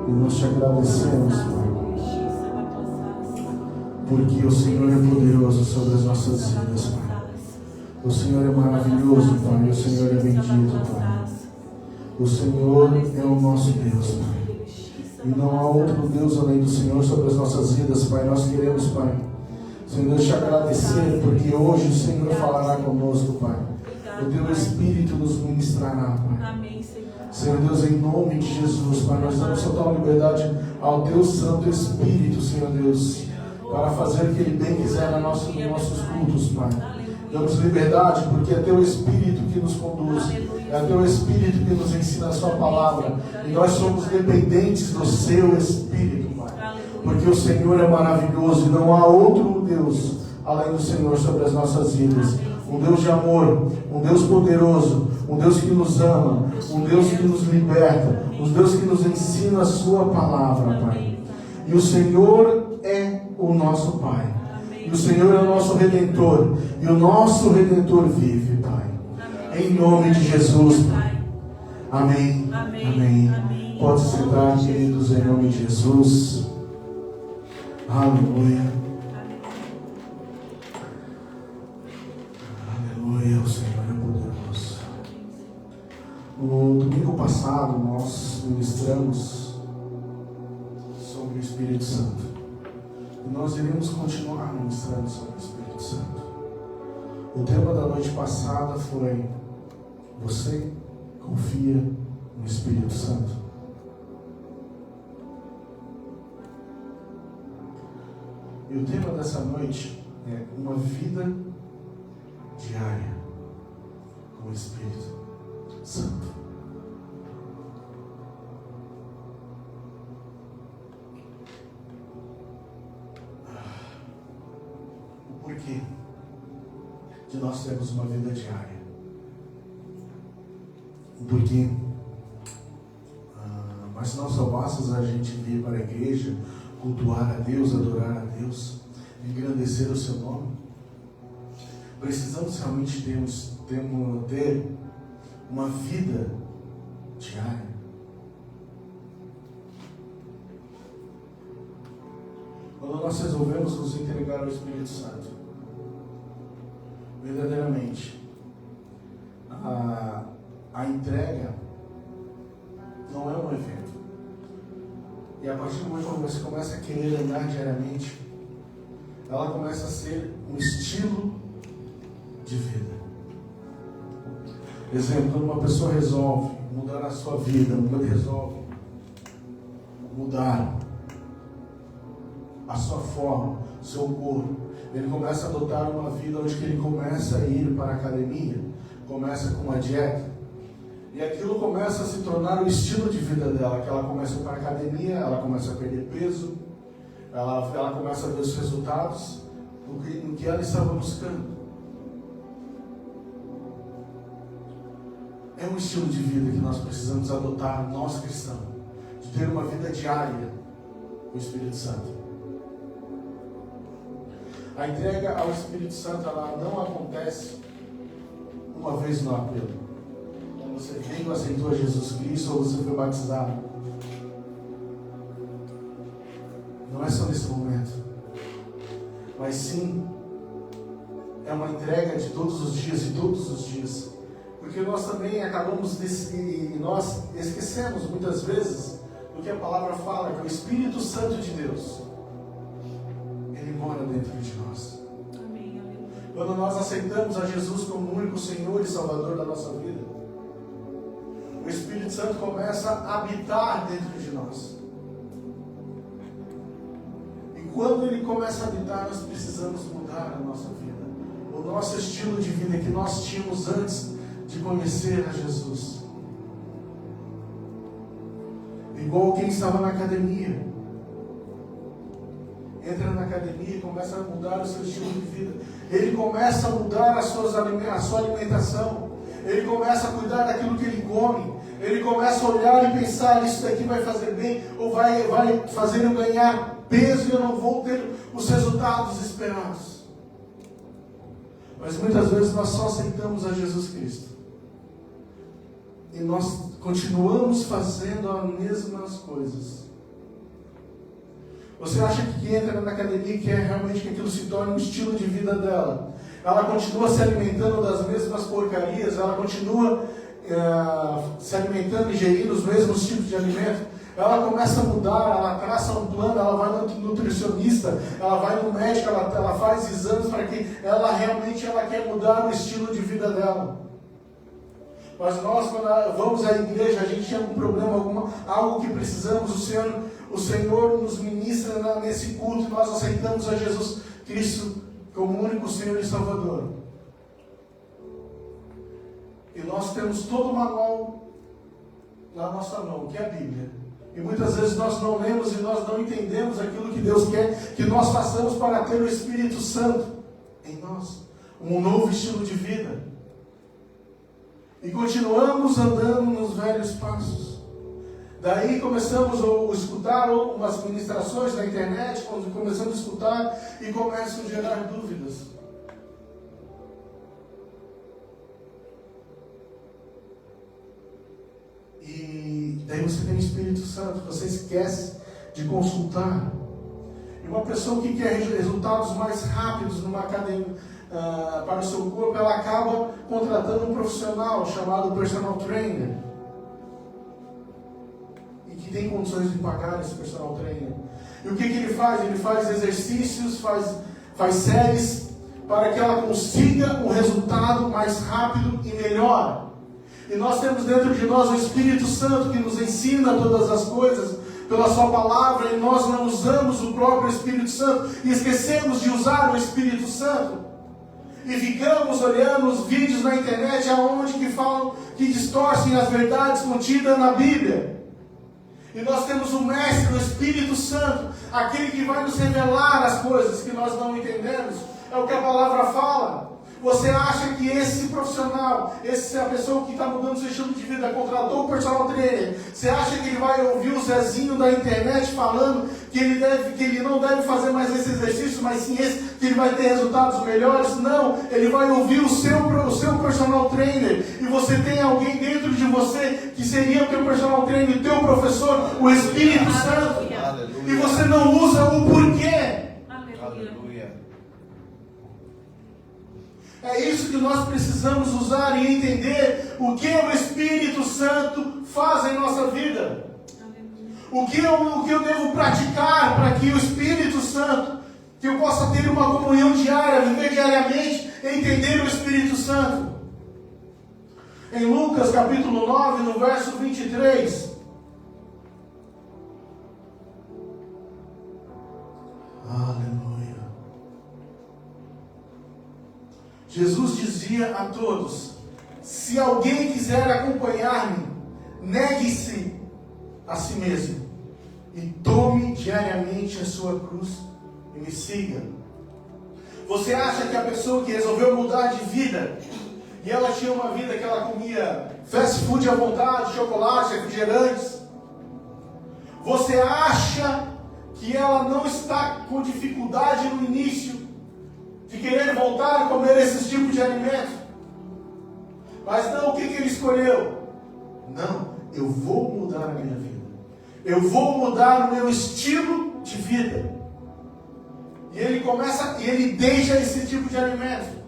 E nós te agradecemos, Pai, porque o Senhor é poderoso sobre as nossas vidas, Pai. O Senhor é maravilhoso, Pai. O Senhor é bendito, Pai. O Senhor é o nosso Deus, Pai. E não há outro Deus além do Senhor sobre as nossas vidas, Pai. Nós queremos, Pai, Senhor, te agradecer, porque hoje o Senhor falará conosco, Pai. O Teu Espírito nos ministrará, Pai. Amém, Senhor. Senhor Deus, em nome de Jesus, Pai, nós damos total liberdade ao Teu Santo Espírito, Senhor Deus, para fazer o que Ele bem quiser nos nossos cultos, Pai. Damos liberdade porque é Teu Espírito que nos conduz, é Teu Espírito que nos ensina a Sua palavra, e nós somos dependentes do Seu Espírito, Pai, porque o Senhor é maravilhoso e não há outro Deus além do Senhor sobre as nossas vidas. Um Deus de amor, um Deus poderoso, um Deus que nos ama, um Deus que nos liberta, um Deus que nos ensina a Sua palavra, Pai. E o Senhor é o nosso Pai. E o Senhor é o nosso Redentor. E o nosso Redentor vive, Pai. Em nome de Jesus, Pai. Amém. Amém. Pode sentar, queridos, em nome de Jesus. Aleluia. Aleluia, o Senhor é poderoso. No domingo passado, nós ministramos sobre o Espírito Santo. E nós iremos continuar ministrando sobre o Espírito Santo. O tema da noite passada foi: você confia no Espírito Santo? E o tema dessa noite é uma vida diária com o Espírito Santo. O porquê de nós termos uma vida diária? O porquê? Mas não só basta a gente vir para a igreja, cultuar a Deus, adorar a Deus, engrandecer o seu nome. Precisamos realmente ter uma vida diária. Quando nós resolvemos nos entregar ao Espírito Santo, verdadeiramente, a entrega não é um evento. E a partir do momento que você começa a querer andar diariamente, ela começa a ser um estilo de vida. Exemplo, quando uma pessoa resolve mudar a sua vida, resolve mudar a sua forma, o seu corpo, ele começa a adotar uma vida onde ele começa a ir para a academia, começa com uma dieta, e aquilo começa a se tornar o estilo de vida dela, que ela começa a ir para a academia, ela começa a perder peso, ela começa a ver os resultados no que ela estava buscando. É um estilo de vida que nós precisamos adotar, nós cristãos, de ter uma vida diária com o Espírito Santo. A entrega ao Espírito Santo, ela não acontece uma vez no apelo. Quando você veio, aceitou a Jesus Cristo ou você foi batizado. Não é só nesse momento, mas sim é uma entrega de todos os dias e todos os dias. Porque nós também nós esquecemos muitas vezes do que a palavra fala, que é o Espírito Santo de Deus, ele mora dentro de nós. Amém. Quando nós aceitamos a Jesus como o único Senhor e Salvador da nossa vida, o Espírito Santo começa a habitar dentro de nós. E quando ele começa a habitar, nós precisamos mudar a nossa vida, o nosso estilo de vida que nós tínhamos antes de conhecer a Jesus. Igual quem estava na academia. Entra na academia e começa a mudar o seu estilo de vida. Ele começa a mudar a sua alimentação. Ele começa a cuidar daquilo que ele come. Ele começa a olhar e pensar: isso daqui vai fazer bem, ou vai fazer eu ganhar peso e eu não vou ter os resultados esperados. Mas muitas vezes nós só aceitamos a Jesus Cristo e nós continuamos fazendo as mesmas coisas. Você acha que entra na academia e quer realmente que aquilo se torne um estilo de vida dela? Ela continua se alimentando das mesmas porcarias, ela continua se alimentando e ingerindo os mesmos tipos de alimento. Ela começa a mudar, ela traça um plano, ela vai no nutricionista, ela vai no médico, ela faz exames para que ela realmente quer mudar o estilo de vida dela. Mas nós, quando vamos à igreja, a gente tem um problema, algo que precisamos, o Senhor nos ministra nesse culto, e nós aceitamos a Jesus Cristo como único Senhor e Salvador. E nós temos todo o manual na nossa mão, que é a Bíblia. E muitas vezes nós não lemos e nós não entendemos aquilo que Deus quer que nós façamos para ter o Espírito Santo em nós. Um novo estilo de vida. E continuamos andando nos velhos passos. Daí começamos a escutar umas ministrações na internet, quando começamos a escutar e começam a gerar dúvidas. E daí você tem o Espírito Santo, você esquece de consultar. E uma pessoa que quer resultados mais rápidos numa academia, para o seu corpo, ela acaba contratando um profissional chamado personal trainer. E que tem condições de pagar esse personal trainer. E o que ele faz? Ele faz exercícios, faz séries para que ela consiga um resultado mais rápido e melhor. E nós temos dentro de nós o Espírito Santo que nos ensina todas as coisas pela sua palavra, e nós não usamos o próprio Espírito Santo e esquecemos de usar o Espírito Santo. E ficamos olhando os vídeos na internet aonde que falam, que distorcem as verdades contidas na Bíblia. E nós temos o Mestre, o Espírito Santo, aquele que vai nos revelar as coisas que nós não entendemos. É o que a palavra fala. Você acha que esse profissional, a pessoa que está mudando seu estilo de vida, contratou o personal trainer, você acha que ele vai ouvir o Zezinho da internet falando que ele não deve fazer mais esse exercício, mas sim esse, que ele vai ter resultados melhores? Não, ele vai ouvir o seu personal trainer. E você tem alguém dentro de você que seria o teu personal trainer, o teu professor, o Espírito Santo. Aleluia. E você não usa o porquê. Aleluia. É isso que nós precisamos usar e entender o que o Espírito Santo faz em nossa vida. O que eu devo praticar para que o Espírito Santo, que eu possa ter uma comunhão diária, viver diariamente, entender o Espírito Santo. Em Lucas capítulo 9, no verso 23. Aleluia. Jesus dizia a todos: se alguém quiser acompanhar-me, negue-se a si mesmo e tome diariamente a sua cruz e me siga. Você acha que a pessoa que resolveu mudar de vida, e ela tinha uma vida que ela comia fast food à vontade, chocolate, refrigerantes, você acha que ela não está com dificuldade no início de querer voltar a comer esses tipos de alimentos? Mas não, o que ele escolheu? Não, eu vou mudar a minha vida. Eu vou mudar o meu estilo de vida. E ele deixa esse tipo de alimento.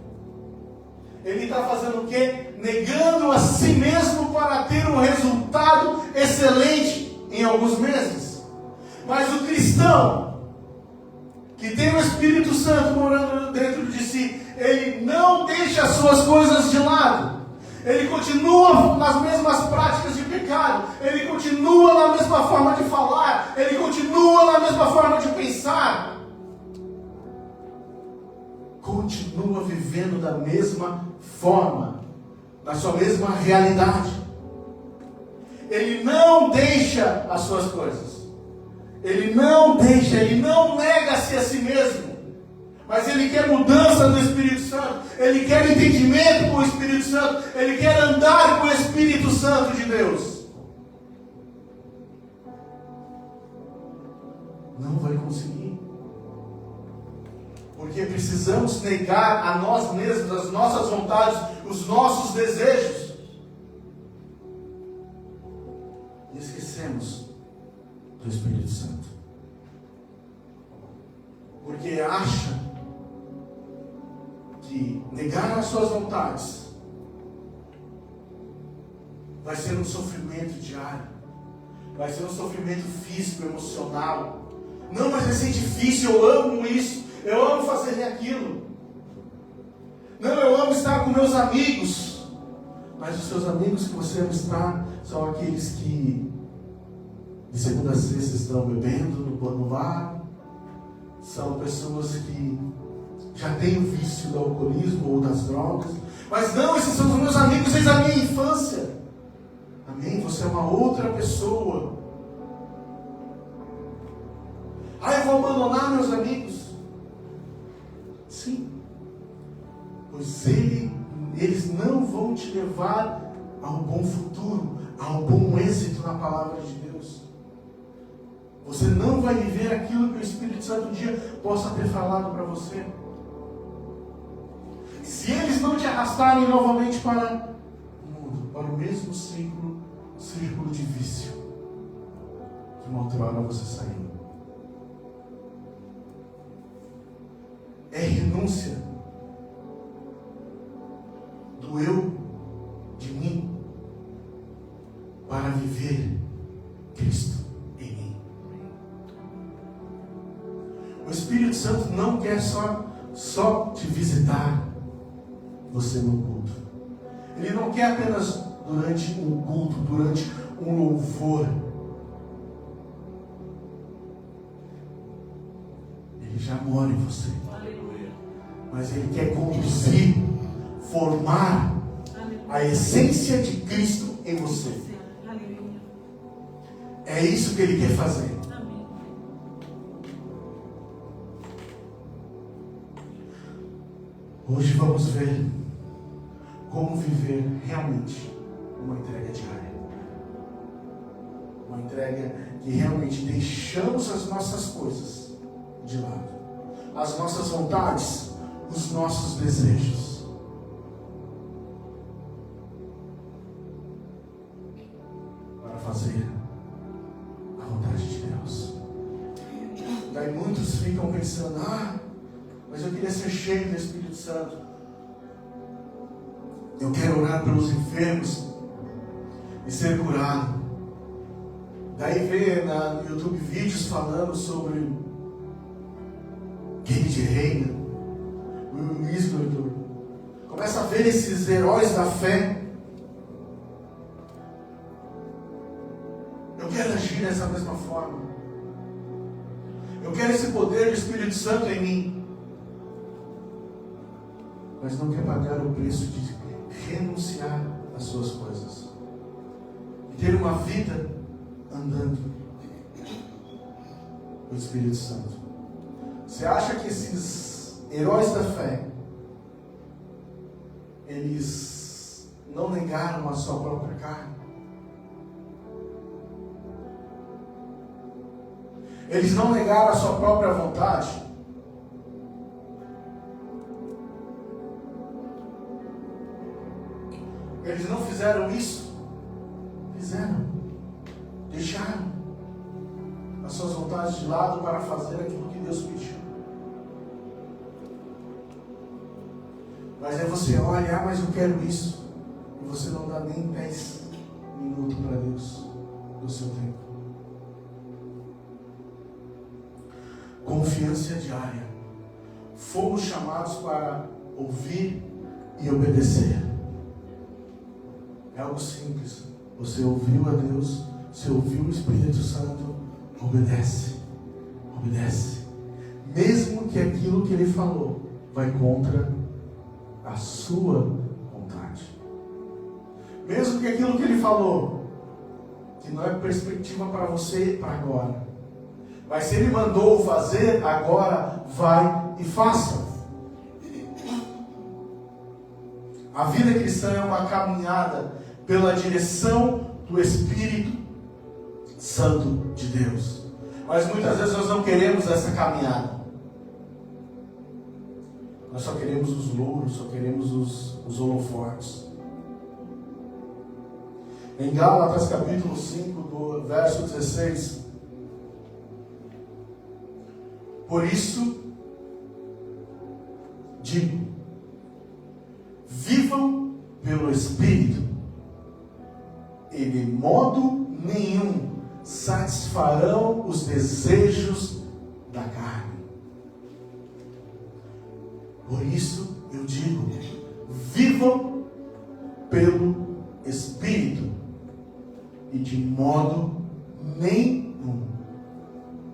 Ele está fazendo o quê? Negando a si mesmo para ter um resultado excelente em alguns meses. Mas o cristão, que tem o Espírito Santo morando dentro de si, ele não deixa as suas coisas de lado. Ele continua nas mesmas práticas de pecado. Ele continua na mesma forma de falar. Ele continua na mesma forma de pensar. Continua vivendo da mesma forma, na sua mesma realidade. Ele não deixa as suas coisas. Ele não nega-se a si mesmo. Mas ele quer mudança do Espírito Santo. Ele quer entendimento com o Espírito Santo. Ele quer andar com o Espírito Santo de Deus. Não vai conseguir. Porque precisamos negar a nós mesmos, as nossas vontades, os nossos desejos. E esquecemos do Espírito Santo. porque acha que negar as suas vontades vai ser um sofrimento diário, vai ser um sofrimento físico, emocional. Não, mas vai ser difícil, eu amo isso, eu amo fazer aquilo. Não, eu amo estar com meus amigos. Mas os seus amigos que você ama estar são aqueles que de segunda a sexta estão bebendo no bar. São pessoas que já têm o vício do alcoolismo ou das drogas. Mas não, esses são os meus amigos desde a minha infância. Amém? Você é uma outra pessoa. Ah, eu vou abandonar meus amigos. Sim. Pois eles não vão te levar ao bom futuro, ao bom êxito na palavra de Deus. Você não vai viver aquilo que o Espírito Santo um dia possa ter falado para você. Se eles não te arrastarem novamente para o mundo, para o mesmo círculo de vício que uma outra hora você saiu. É renúncia do eu, de mim, para viver Cristo em mim. O Espírito Santo não quer só te visitar você no culto. Ele não quer apenas durante um culto, durante um louvor. Ele já mora em você. Mas Ele quer conduzir, formar a essência de Cristo em você. É isso que Ele quer fazer. Hoje vamos ver como viver realmente uma entrega diária. Uma entrega que realmente deixamos as nossas coisas de lado. As nossas vontades, os nossos desejos. Para fazer a vontade de Deus. Daí muitos ficam pensando, mas eu queria ser cheio do Espírito Santo. Eu quero orar pelos enfermos e ser curado. Daí vê no YouTube vídeos falando sobre Kennedy Reagan, Will Smith. Começa a ver esses heróis da fé. Eu quero agir dessa mesma forma. Eu quero esse poder do Espírito Santo em mim. Mas não quer pagar o preço de renunciar às suas coisas. E ter uma vida andando com o Espírito Santo. Você acha que esses heróis da fé, eles não negaram a sua própria carne? Eles não negaram a sua própria vontade? Eles não fizeram isso? Fizeram. Deixaram as suas vontades de lado para fazer aquilo que Deus pediu. Mas aí você olha, mas eu quero isso. E você não dá nem 10 minutos para Deus do seu tempo. Confiança diária. Fomos chamados para ouvir e obedecer. É algo simples. Você ouviu a Deus, você ouviu o Espírito Santo, obedece. Obedece. Mesmo que aquilo que Ele falou vai contra a sua vontade. Mesmo que aquilo que Ele falou, que não é perspectiva para você para agora. Mas se Ele mandou fazer, agora vai e faça. A vida cristã é uma caminhada pela direção do Espírito Santo de Deus. Mas muitas vezes nós não queremos essa caminhada. Nós só queremos os louros, só queremos os holofortes. Em Gálatas capítulo 5, do verso 16. Por isso, digo: vivam pelo Espírito, e de modo nenhum satisfarão os desejos da carne. Por isso eu digo: vivam pelo Espírito, e de modo nenhum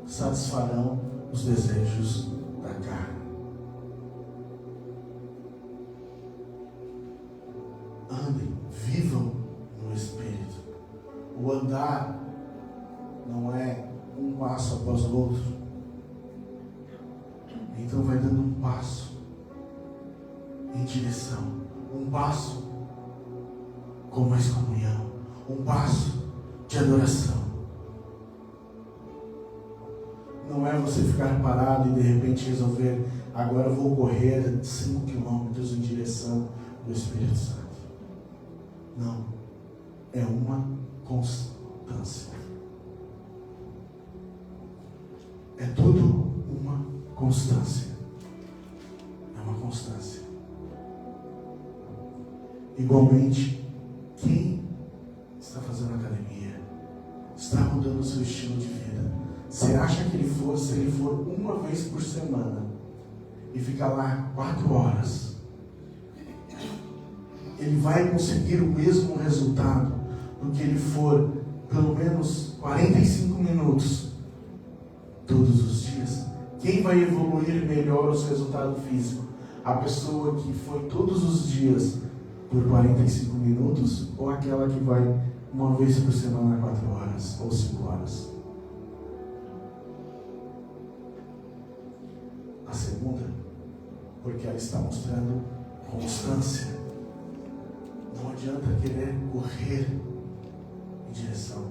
satisfarão os desejos da carne. Andem, vivam no Espírito. O andar não é um passo após o outro. Então vai dando um passo em direção, um passo com mais comunhão, um passo de adoração. Não é você ficar parado e de repente resolver: agora eu vou correr 5 quilômetros em direção do Espírito Santo. Não, é uma constância. É tudo uma constância. É uma constância. Igualmente, quem está fazendo academia, está mudando o seu estilo de vida. Você acha que se ele for uma vez por semana e ficar lá 4 horas, ele vai conseguir o mesmo resultado do que ele for pelo menos 45 minutos todos os dias? Quem vai evoluir melhor o seu resultado físico? A pessoa que foi todos os dias por 45 minutos, ou aquela que vai uma vez por semana 4 horas ou 5 horas? A segunda, porque ela está mostrando constância. Não adianta querer correr em direção.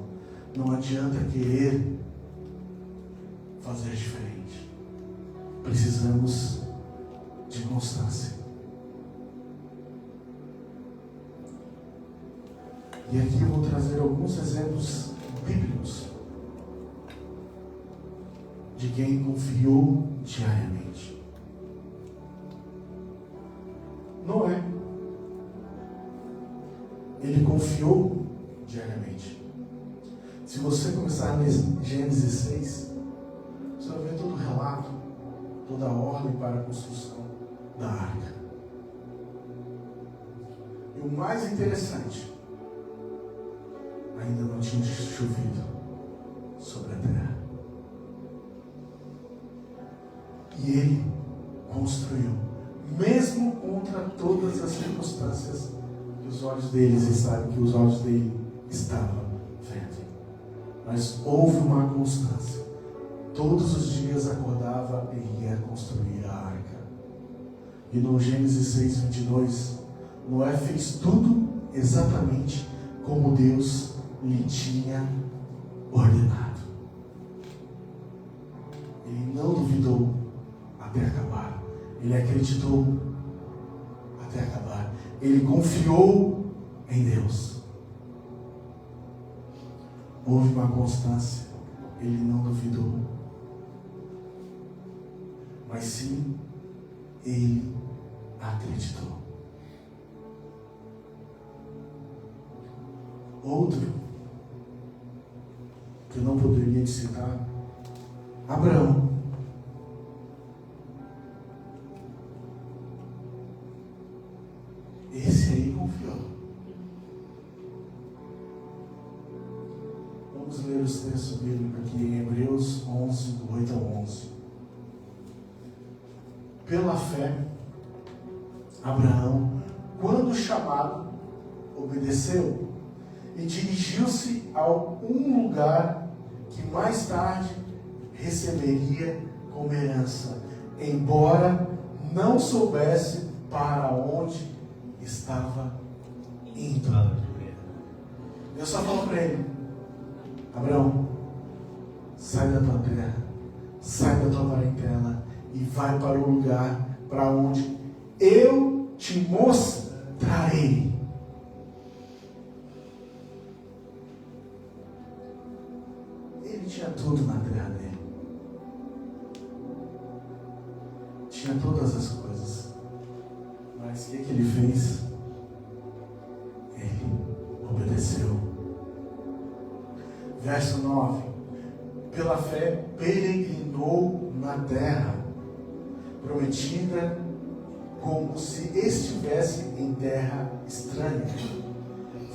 Não adianta querer fazer diferente. Precisamos de constância. E aqui eu vou trazer alguns exemplos bíblicos de quem confiou diariamente. Noé, ele confiou diariamente. Se você começar em Gênesis 6, você vai ver todo o relato, toda a ordem para a construção da arca. E o mais interessante, ainda não tinha chovido sobre a terra. E ele construiu, mesmo contra todas as circunstâncias que os olhos dele estavam vendo. Mas houve uma constância. Todos os dias acordava e ia construir a arca. E no Gênesis 6:22, Noé fez tudo exatamente como Deus lhe tinha ordenado. Ele não duvidou até acabar. Ele acreditou até acabar. Ele confiou em Deus. Houve uma constância. Ele não duvidou. Mas sim, ele acreditou. Outro que eu não poderia te citar, Abraão. Esse aí confiou. Vamos ler os textos bíblicos aqui em Hebreus 11, do 8 ao 11. Pela fé, Abraão, quando chamado, obedeceu e dirigiu-se a um lugar que mais tarde receberia como herança, embora não soubesse para onde estava indo. Deus só falou para ele: Abraão, sai da tua terra, sai da tua parentela e vai para o lugar para onde eu te mostrarei. Ele tinha tudo na terra dele. Tinha todas as coisas. 9. Pela fé peregrinou na terra prometida, como se estivesse em terra estranha.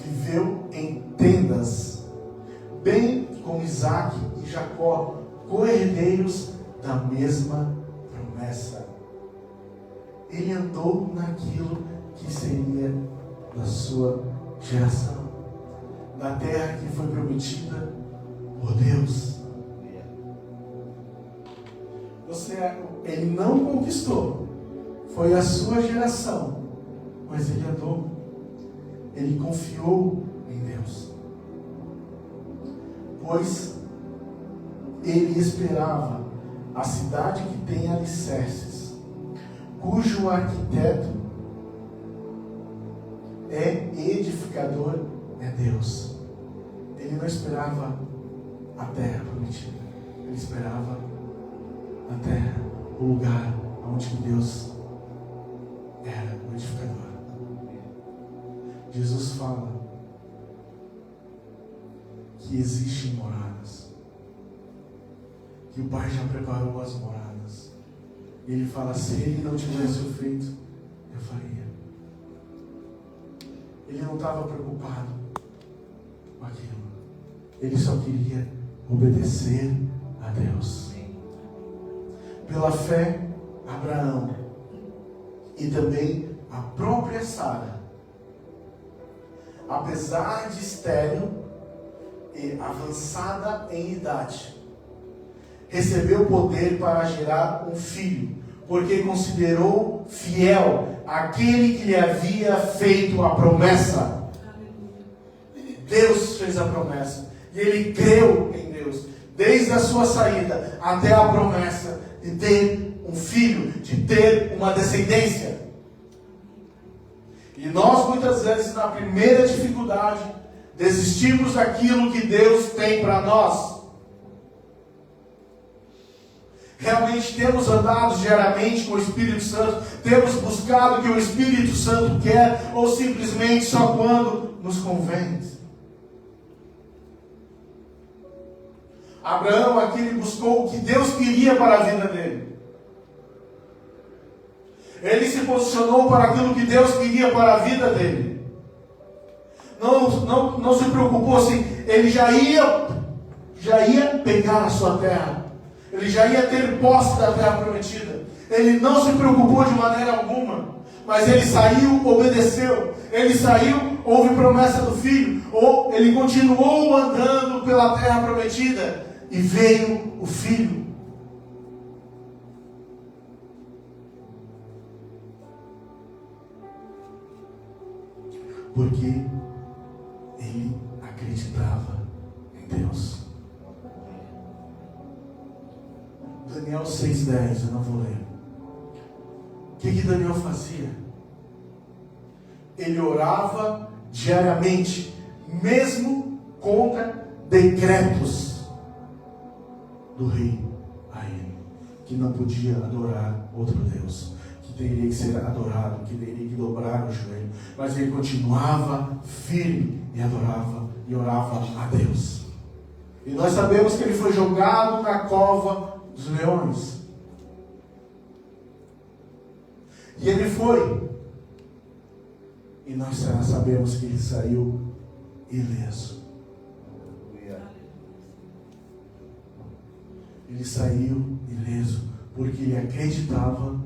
Viveu em tendas, bem como Isaque e Jacó, co-herdeiros da mesma promessa. Ele andou naquilo que seria da sua geração, na terra que foi prometida por Deus. Ele não conquistou, foi a sua geração, mas ele andou, ele confiou em Deus, pois ele esperava a cidade que tem alicerces, cujo arquiteto é edificador, é Deus. Ele não esperava a terra prometida, ele esperava a terra, o lugar onde Deus era o edificador. Jesus fala que existem moradas, que o Pai já preparou as moradas. Ele fala: se Ele não tivesse o feito, eu faria. Ele não estava preocupado com aquilo. Ele só queria obedecer a Deus. Pela fé, Abraão e também a própria Sara, apesar de estéril e avançada em idade, recebeu poder para gerar um filho, porque considerou fiel aquele que lhe havia feito a promessa. Deus fez a promessa e ele creu em Deus, desde a sua saída até a promessa de ter um filho, de ter uma descendência. E nós muitas vezes, na primeira dificuldade, desistimos daquilo que Deus tem para nós. Realmente temos andado diariamente com o Espírito Santo, temos buscado o que o Espírito Santo quer, ou simplesmente só quando nos convém. Abraão aqui ele buscou o que Deus queria para a vida dele. Ele se posicionou para aquilo que Deus queria para a vida dele. Não se preocupou assim, ele já ia pegar a sua terra. Ele já ia ter posse da terra prometida. Ele não se preocupou de maneira alguma. Mas ele saiu, obedeceu. Ele saiu, houve promessa do filho. Ou ele continuou andando pela terra prometida. E veio o filho. Porque ele acreditava em Deus. Daniel 6,10, eu não vou ler. O que Daniel fazia? Ele orava diariamente, mesmo contra decretos do rei a ele, que não podia adorar outro Deus, que teria que ser adorado, que teria que dobrar o joelho, mas ele continuava firme e adorava e orava a Deus. E nós sabemos que ele foi jogado na cova dos leões. E ele foi. E nós sabemos que ele saiu ileso. Ele saiu ileso porque ele acreditava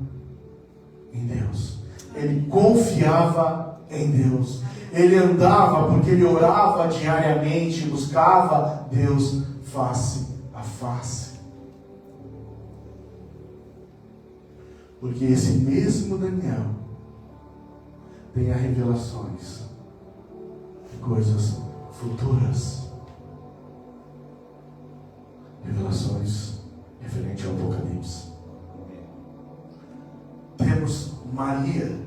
em Deus. Ele confiava em Deus. Ele andava porque ele orava diariamente, buscava Deus face a face. Porque esse mesmo Daniel tem as revelações de coisas futuras. Revelações referentes ao Apocalipse. Temos Maria.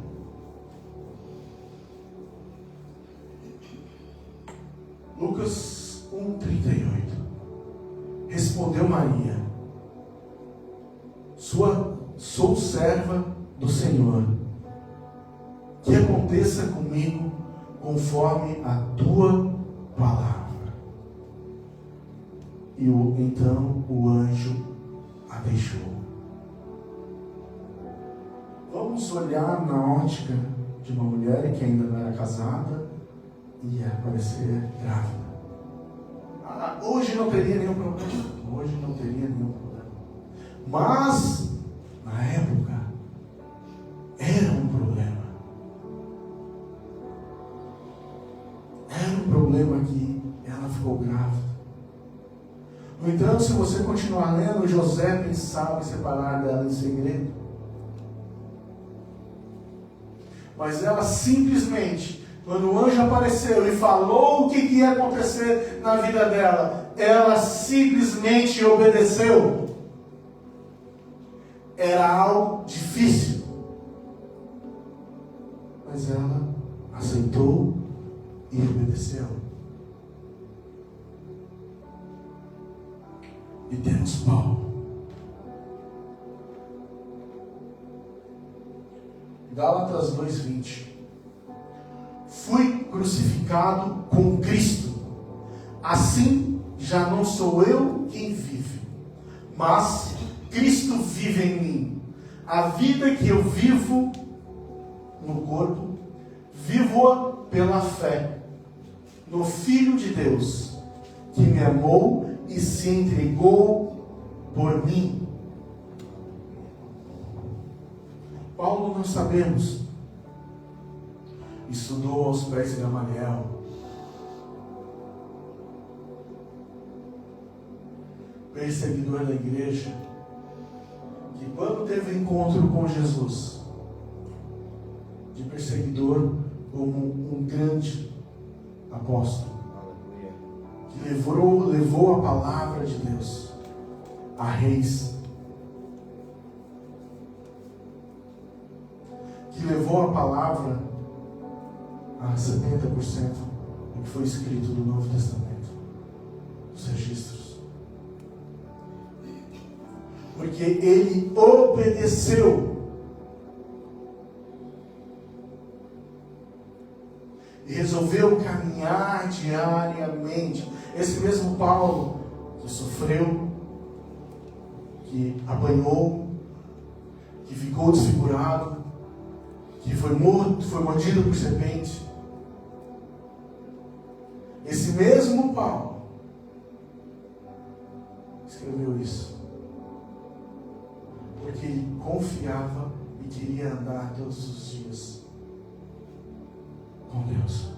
Lucas 1,38. Respondeu Maria: sou serva do Senhor, que aconteça comigo conforme a tua palavra. então o anjo a deixou. Vamos olhar na ótica de uma mulher que ainda não era casada e ia aparecer grávida. Hoje não teria nenhum problema. Hoje não teria nenhum problema. Mas, na época, era um problema. Era um problema que ela ficou grávida. No entanto, se você continuar lendo, José pensava em separar dela em segredo. Mas ela simplesmente, quando o anjo apareceu e falou o que ia acontecer na vida dela, ela simplesmente obedeceu. Era algo difícil, mas ela aceitou e obedeceu. E temos Paulo. Gálatas 2:20. Fui crucificado com Cristo. Assim já não sou eu quem vive, mas Cristo vive em mim. A vida que eu vivo no corpo, vivo-a pela fé no Filho de Deus, que me amou e se entregou por mim. Paulo, nós sabemos, estudou aos pés de Gamaliel, perseguidor da igreja, que quando teve encontro com Jesus, de perseguidor como um grande apóstolo, que levou a palavra de Deus a reis, que levou a palavra a 70% do que foi escrito do Novo Testamento, dos registros. Porque ele obedeceu. E resolveu caminhar diariamente. Esse mesmo Paulo que sofreu, que apanhou, que ficou desfigurado, que foi morto, foi mordido por serpente. Esse mesmo Paulo escreveu isso, porque ele confiava e queria andar todos os dias com Deus.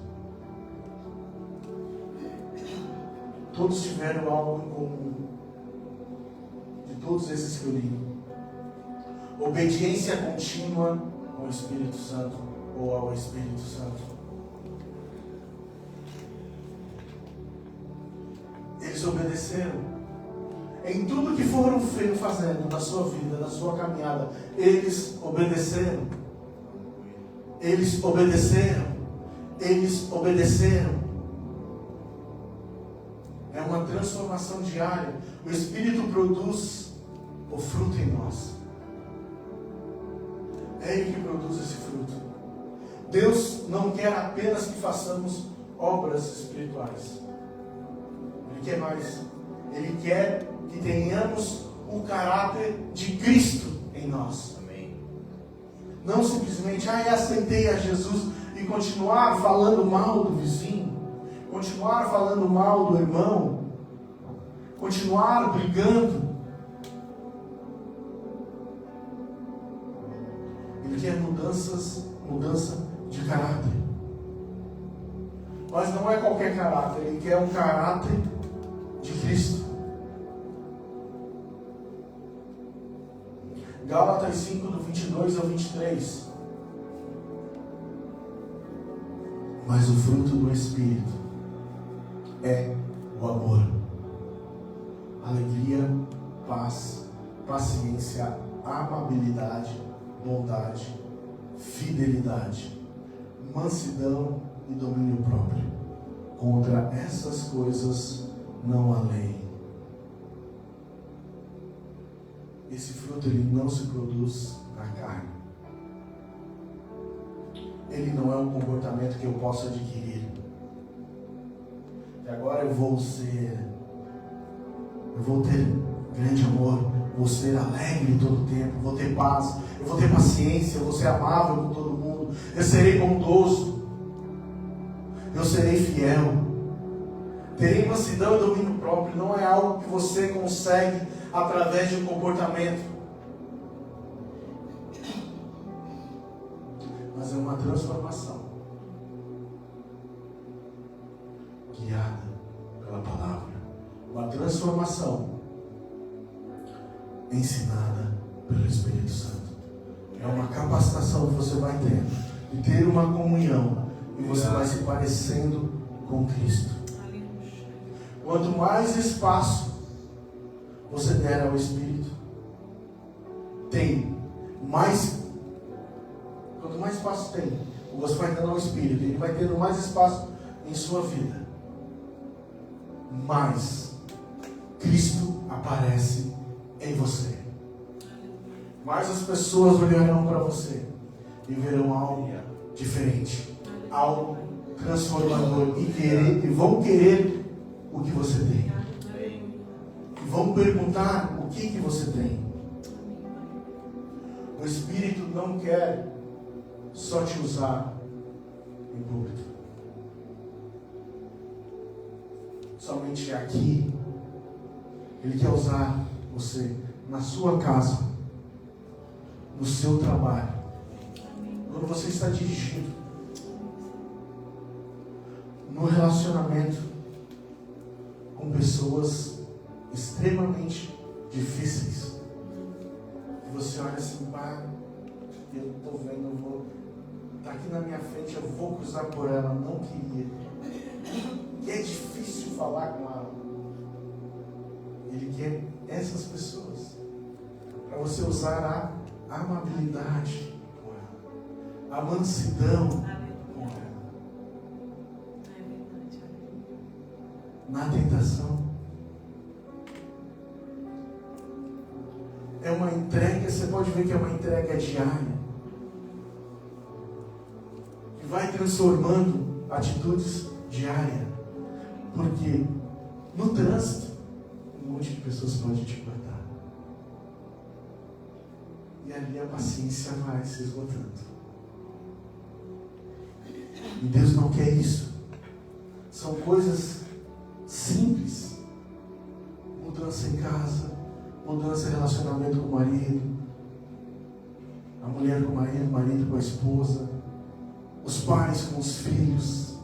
Todos tiveram algo em comum, de todos esses que eu li: obediência contínua ao Espírito Santo, ou ao Espírito Santo. Eles obedeceram em tudo que foram fazendo na sua vida, na sua caminhada. Eles obedeceram. Eles obedeceram. Eles obedeceram. É uma transformação diária. O Espírito produz o fruto em nós. É Ele que produz esse fruto. Deus não quer apenas que façamos obras espirituais. Ele quer mais. Ele quer que tenhamos o caráter de Cristo em nós. Amém. Não simplesmente, aceitei a Jesus e continuar falando mal do vizinho, continuar falando mal do irmão, continuar brigando. Ele quer mudança de caráter. Mas não é qualquer caráter, ele quer um caráter de Cristo. Gálatas 5, do 22 ao 23. Mas o fruto do Espírito é o amor, alegria, paz, paciência, amabilidade, bondade, fidelidade, mansidão e domínio próprio. Contra essas coisas não há lei. Esse fruto ele não se produz na carne. Ele não é um comportamento que eu possa adquirir. E agora eu vou ser vou ter grande amor, vou ser alegre todo o tempo, vou ter paz, eu vou ter paciência, eu vou ser amável com todo mundo, eu serei bondoso, eu serei fiel, terei mansidão e domínio próprio. Não é algo que você consegue através de um comportamento, mas é uma transformação guiada pela palavra, uma transformação ensinada pelo Espírito Santo. É uma capacitação que você vai ter de ter uma comunhão, e você vai se parecendo com Cristo. Quanto mais espaço você der ao Espírito, quanto mais espaço tem, você vai dando ao Espírito, ele vai tendo mais espaço em sua vida, mais Cristo aparece em você. Mais as pessoas olharão para você e verão algo diferente, algo transformador, e vão querer o que você tem, e vão perguntar o que você tem. O Espírito não quer só te usar em público, somente aqui. Ele quer usar você na sua casa, no seu trabalho, quando você está dirigindo, no relacionamento com pessoas extremamente difíceis, e você olha assim, eu estou vendo, está aqui na minha frente, eu vou cruzar por ela, não queria, e é difícil falar com ela. Ele quer essas pessoas para você usar a amabilidade com ela, a mansidão com ela, na tentação. É uma entrega, você pode ver que é uma entrega diária, que vai transformando atitudes diárias, porque no trânsito um monte de pessoas pode te cortar, e ali a paciência vai se esgotando, e Deus não quer isso. São coisas simples: mudança em casa, mudança em relacionamento com o marido, a mulher com o marido, o marido com a esposa, os pais com os filhos.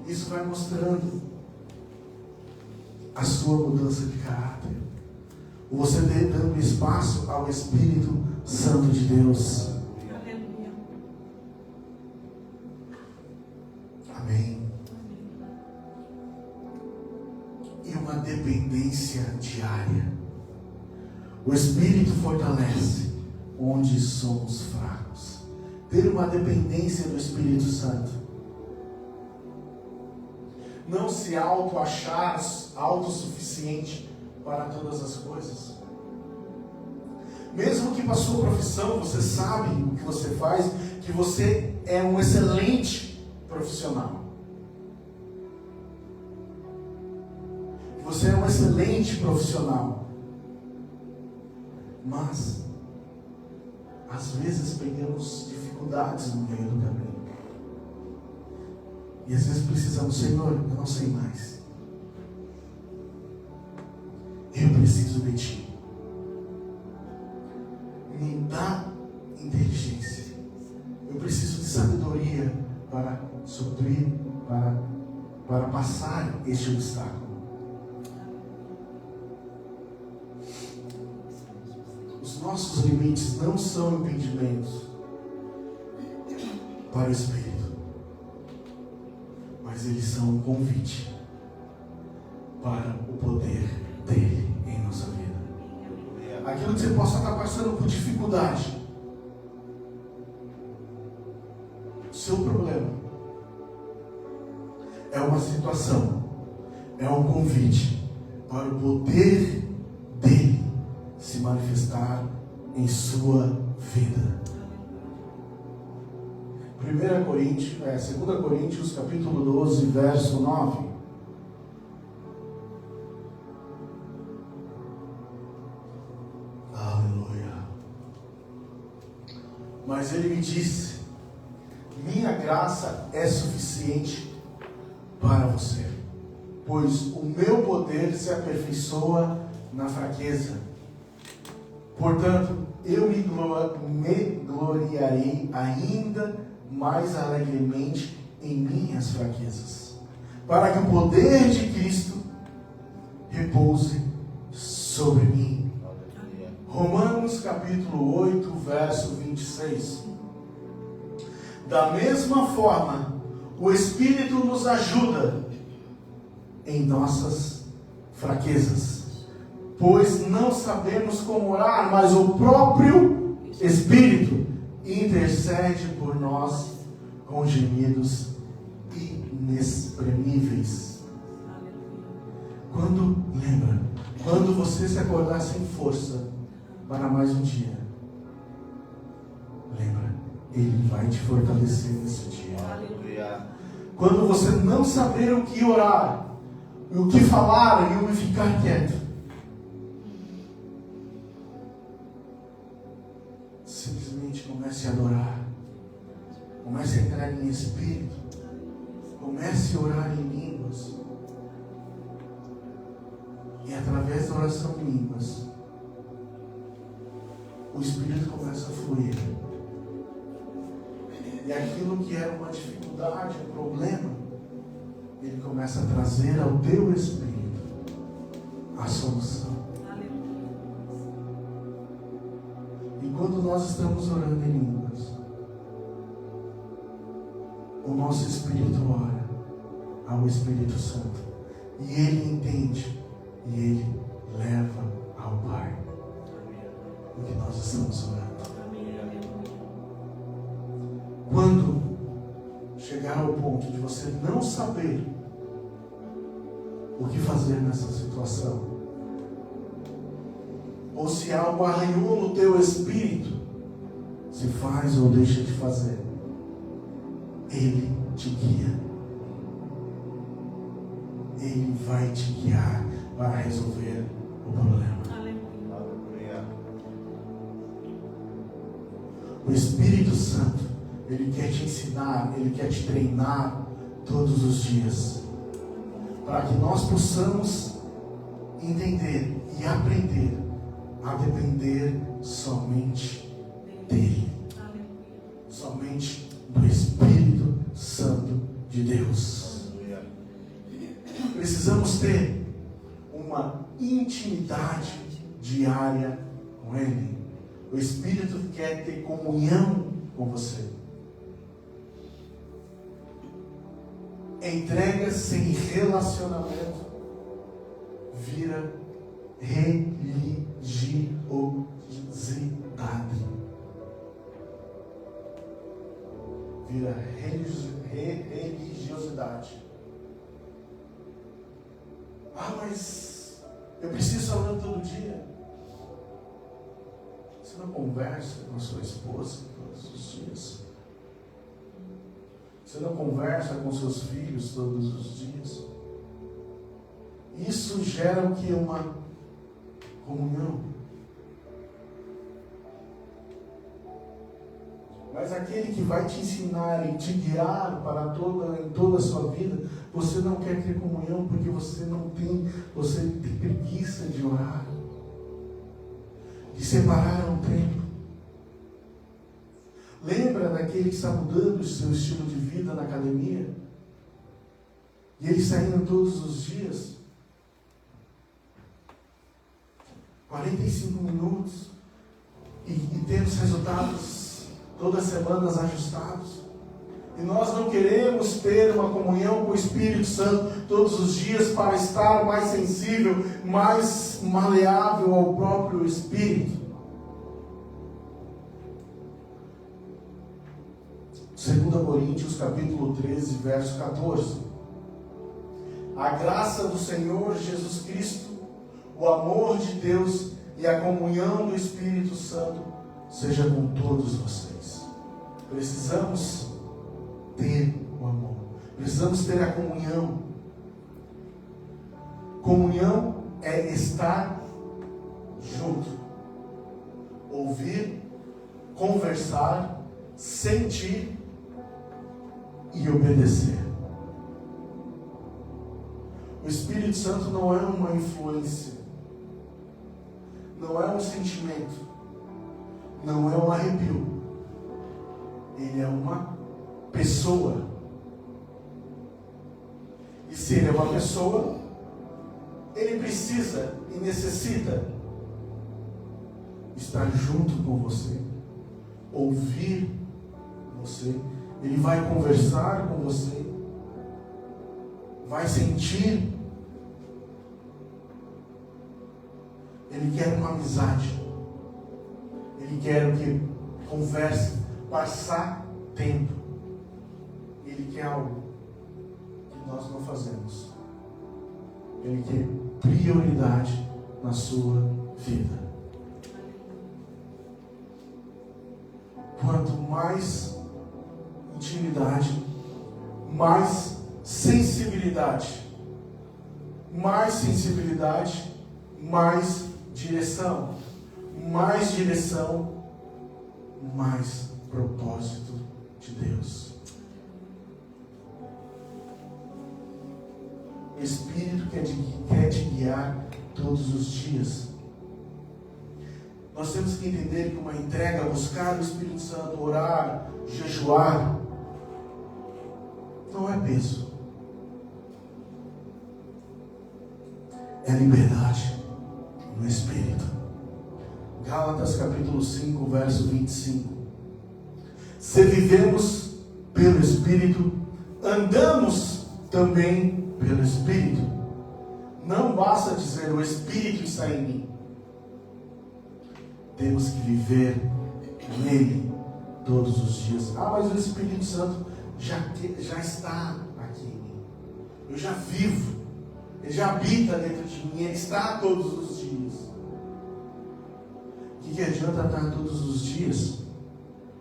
Isso vai mostrando a sua mudança de caráter, você dando espaço ao Espírito Santo de Deus. Amém. E uma dependência diária. O Espírito fortalece onde somos fracos. Ter uma dependência do Espírito Santo. Não se auto-achar autossuficiente para todas as coisas. Mesmo que para a sua profissão você sabe o que você faz, que você é um excelente profissional. Você é um excelente profissional. Mas às vezes pegamos dificuldades no meio do caminho. E às vezes precisamos, Senhor, eu não sei mais. Eu preciso de Ti. Me dá inteligência. Eu preciso de sabedoria para suprir, para passar este obstáculo. Os nossos limites não são impedimentos para o Espírito, mas eles são um convite para o poder dele em nossa vida. Aquilo que você possa estar passando por dificuldade, o seu problema é uma situação, é um convite para o poder dele se manifestar em sua vida. 2 Coríntios capítulo 12, verso 9. Mas Ele me disse: minha graça é suficiente para você, pois o meu poder se aperfeiçoa na fraqueza. Portanto, eu me gloriarei ainda mais alegremente em minhas fraquezas, para que o poder de Cristo repouse sobre mim. Romanos capítulo 8, verso 26. Da mesma forma, o Espírito nos ajuda em nossas fraquezas, pois não sabemos como orar, mas o próprio Espírito intercede por nós com gemidos inexprimíveis. Quando você se acordar sem força para mais um dia, lembra, Ele vai te fortalecer nesse dia. Aleluia. Quando você não saber o que orar, o que falar e o que ficar quieto, simplesmente comece a adorar, comece a entrar em espírito, comece a orar em línguas, e através da oração em línguas, o Espírito começa a fluir. E aquilo que era uma dificuldade, um problema, Ele começa a trazer ao teu Espírito a solução. E quando nós estamos orando em línguas, o nosso Espírito ora ao Espírito Santo. E Ele entende. E Ele leva ao Pai o que nós estamos orando. Quando chegar ao ponto de você não saber o que fazer nessa situação, ou se algo arranhou no teu espírito, se faz ou deixa de fazer, Ele te guia. Ele vai te guiar para resolver o problema. Aleluia. O Espírito Santo, Ele quer te ensinar, Ele quer te treinar todos os dias, para que nós possamos entender e aprender a depender somente dEle, somente do Espírito Santo de Deus. Precisamos ter uma intimidade diária com Ele. O Espírito quer ter comunhão com você. Entrega sem relacionamento vira religiosidade. Vira religiosidade. Ah, mas eu preciso estar orando todo dia. Você não conversa com a sua esposa todos os dias? Você não conversa com seus filhos todos os dias? Isso gera o que? Uma comunhão. Mas aquele que vai te ensinar e te guiar para em toda a sua vida, você não quer ter comunhão porque você tem preguiça de orar, de separar um tempo. Lembra daquele que está mudando o seu estilo de vida na academia? E ele saindo todos os dias, 45 minutos, e tendo os resultados todas as semanas ajustados. E nós não queremos ter uma comunhão com o Espírito Santo todos os dias para estar mais sensível, mais maleável ao próprio Espírito. 2 Coríntios capítulo 13, verso 14. A graça do Senhor Jesus Cristo, o amor de Deus e a comunhão do Espírito Santo seja com todos vocês. Precisamos ter o amor. Precisamos ter a comunhão. Comunhão é estar junto, ouvir conversar, sentir e obedecer. O Espírito Santo não é uma influência, não é um sentimento, não é um arrepio. Ele é uma pessoa. E se ele é uma pessoa, ele precisa e necessita estar junto com você, ouvir você. Ele vai conversar com você, vai sentir. Ele quer uma amizade. Ele quer que converse, passar tempo. Ele quer algo que nós não fazemos. Ele quer prioridade na sua vida. Quanto mais intimidade, mais sensibilidade, mais direção, mais propósito de Deus. O Espírito quer te guiar todos os dias. Nós temos que entender que uma entrega, buscar o Espírito Santo, orar, jejuar, não é peso. É liberdade no Espírito. Gálatas capítulo 5, verso 25. Se vivemos pelo Espírito, andamos também pelo Espírito. Não basta dizer o Espírito está em mim. Temos que viver nele todos os dias. Ah, mas o Espírito Santo já está aqui em mim. Eu já vivo. Ele já habita dentro de mim. Ele está todos os dias. O que adianta estar todos os dias,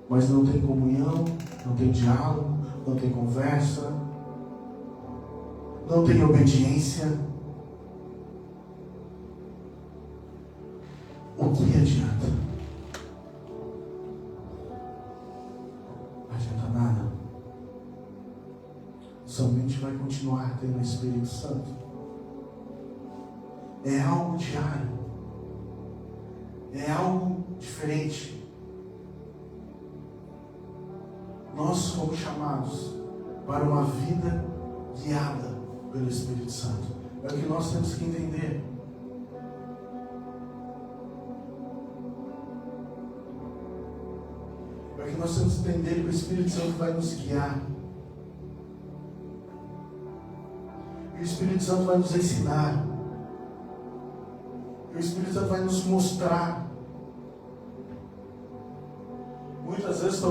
mas não tem comunhão, não tem diálogo, não tem conversa, não tem obediência? O que adianta? Não adianta nada. Somente vai continuar tendo o Espírito Santo. É algo diário. É algo diferente. Nós fomos chamados para uma vida guiada pelo Espírito Santo. É o que nós temos que entender. É que nós temos que entender que o Espírito Santo vai nos guiar. E o Espírito Santo vai nos ensinar. E o Espírito Santo vai nos mostrar. Muitas vezes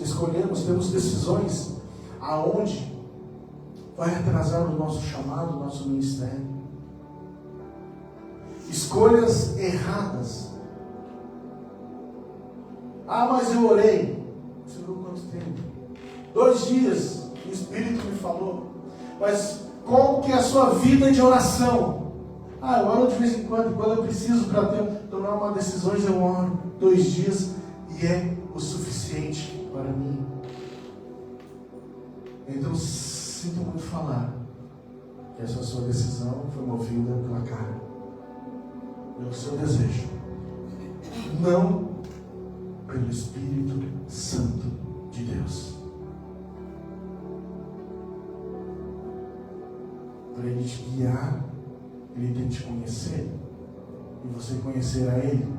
escolhemos, temos decisões aonde vai atrasar o nosso chamado, o nosso ministério. Escolhas erradas. Ah, mas eu orei. Você orou quanto tempo? 2 dias. O Espírito me falou. Mas qual que é a sua vida de oração? Ah, eu oro de vez em quando eu preciso para tomar uma decisão, eu oro 2 dias e é o suficiente para mim. Então, sinto muito falar que essa sua decisão foi movida pela carne, pelo seu desejo, não pelo Espírito Santo de Deus. Para Ele te guiar, Ele tem que te conhecer e você conhecer a Ele.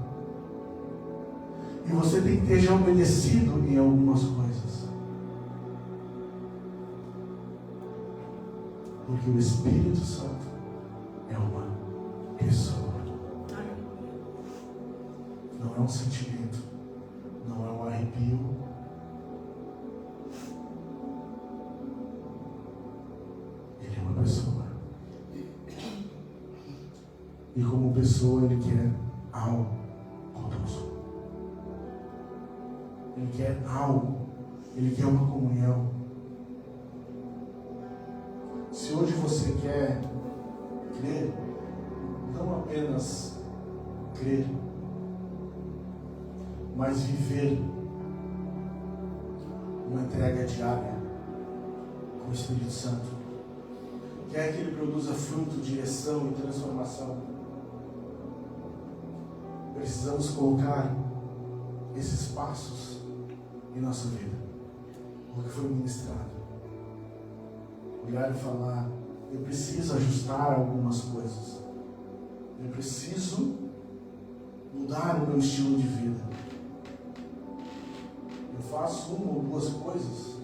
E você tem que ter já obedecido em algumas coisas. Porque o Espírito Santo é uma pessoa. Não é um sentimento. Não é um arrepio. Ele é uma pessoa. E como pessoa, Ele quer algo conosco. Ele quer algo. Ele quer uma comunhão. Se hoje você quer crer, não apenas crer, mas viver uma entrega diária com o Espírito Santo. Quer que Ele produza fruto, direção e transformação. Precisamos colocar esses passos em nossa vida, o que foi ministrado. Olhar e falar: eu preciso ajustar algumas coisas, eu preciso mudar o meu estilo de vida. Eu faço uma ou duas coisas,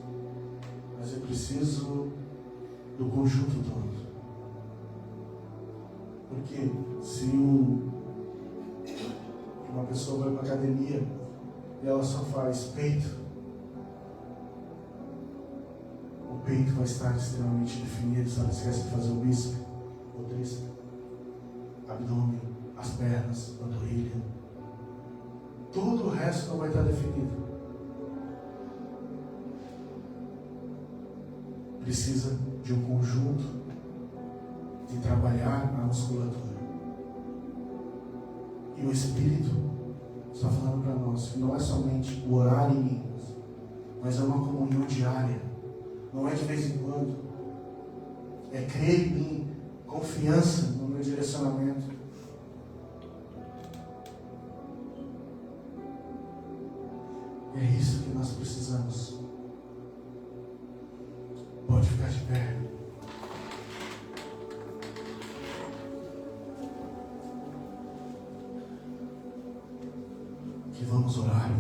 mas eu preciso do conjunto todo. Porque se uma pessoa vai para a academia e ela só faz peito, o peito vai estar extremamente definido, se ela esquece de fazer o bíceps, o tríceps, abdômen, as pernas, a panturrilha. Todo o resto não vai estar definido. Precisa de um conjunto de trabalhar a musculatura. E o Espírito está falando para nós que não é somente o orar em línguas, mas é uma comunhão diária. Não é de vez em quando. É crer em mim, confiança no meu direcionamento. É isso que nós precisamos. Pode ficar de pé. Que vamos orar.